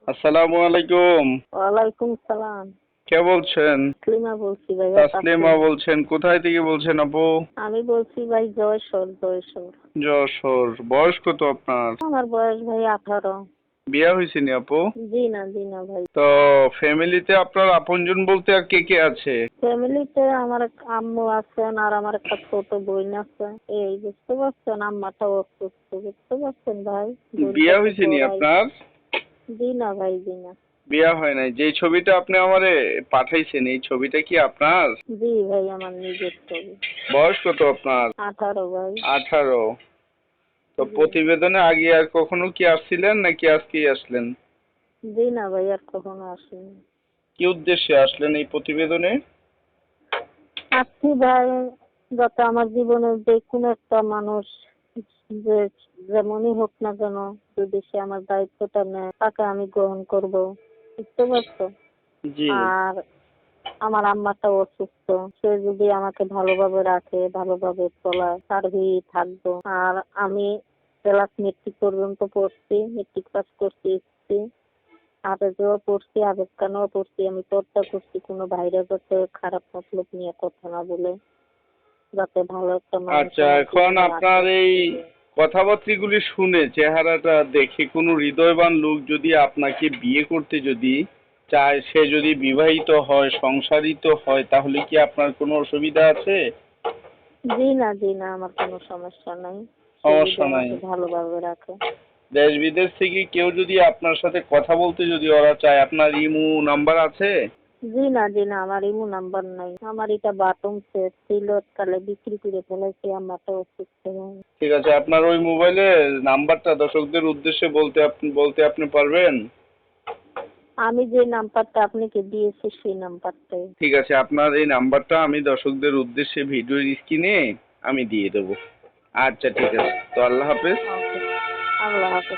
আসসালামু আলাইকুম। ওয়ালাইকুম সালাম। কে বলছেন? তাসলিমা বলছি ভাই। তাসলিমা বলছেন। কোথায় থেকে বলছেন আপু? আমি বলছি ভাই যশোর। যশোর। বয়স কত আপনার? আমার বয়স ভাই 18। বিয়ে হয়েছে নি আপু? জি না ভাই। তো ফ্যামিলিতে আপনার আপনজন বলতে আর কে কে আছে? ফ্যামিলিতে আমার এক আম্মু আছেন আর আমার একটা ছোট বোন আছে। এই বুঝতে পারছেন, আম্মাটাও অসুস্থ, বুঝতে পারছেন ভাই। বিয়ে বোনটাকে হয়েছে নি পড়াই। আপনার? জি না। বিয়ে হয় নাই। যে ছবিটা আপনি আমারে পাঠাইছেন এই ছবিটা কি আপনার? জি ভাই, আমার নিজের ছবি। বয়স কত আপনার? 18 ভাই। 18। তো জি। প্রতিবেদনে আগে আর কখনো কি আসছিলেন নাকি আজকেই আসলেন? জি না ভাই, আর কখনো আসেনি। কি উদ্দেশ্যে আসলেন এই প্রতিবেদনে? আসছি ভাই, যাতে আমার জীবনের যে কোনো একটা মানুষ, যে যেমনই হোক না কেন, যদি সে আমার দায়িত্বটা নেয় তাকে আমি গ্রহণ করব, বুঝতে পারছো। জি। আর আমার আম্মাটা অসুস্থ, সে যদি আমাকে ভালোভাবে রাখে, ভালোভাবে চলায়, তার হয়েই থাকবো। আর আমি ক্লাস মেট্রিক পর্যন্ত পড়ছি, মেট্রিক পাস করছি, এসছি আবেগেও পড়ছি, আবেগ কানেও পড়ছি, আমি পড়তে করছি কোনো বাইরে যাতে খারাপ মতলব নিয়ে কথা না বলে, যাতে ভালো একটা মানুষ আচ্ছা, আমার এখন জীবনে আপনার আসে। এই কথাবার্তাগুলি শুনে চেহারাটা দেখে কোনো হৃদয়বান লোক যদি আপনাকে বিয়ে করতে যদি চায়, সে যদি বিবাহিত হয়, সংসারিত হয়, তাহলে কি আপনার কোনো অসুবিধা আছে? জি না, আমার কোনো সমস্যা নাই। সে যদি সমস্যা নাই। আমাকে ভালোভাবে রাখে। দেশ বিদেশ থেকে কেউ যদি আপনার সাথে কথা বলতে যদি ওরা চায়, আপনার ইমো নাম্বার আছে? জি না, আমার ইমো নাম্বার নাই। আমার এটা বাটন সেট ছিল, কালে বিক্রি করে ফেলেছি, আমারটা অসুস্থ হয়। ঠিক আছে, আপনার ওই মোবাইলে নাম্বারটা দর্শকদের উদ্দেশ্যে বলতে আপনি পারবেন? আমি যে নাম্বারটা আপনাকে দিয়েছি সেই নাম্বারটাই। ঠিক আছে, আপনার এই নাম্বারটা আমি দর্শকদের উদ্দেশ্যে ভিডিওর স্ক্রিনে আমি দিয়ে দেবো। আচ্ছা, ঠিক আছে। তো আল্লাহ হাফেজ। ওকে, আল্লাহ হাফেজ।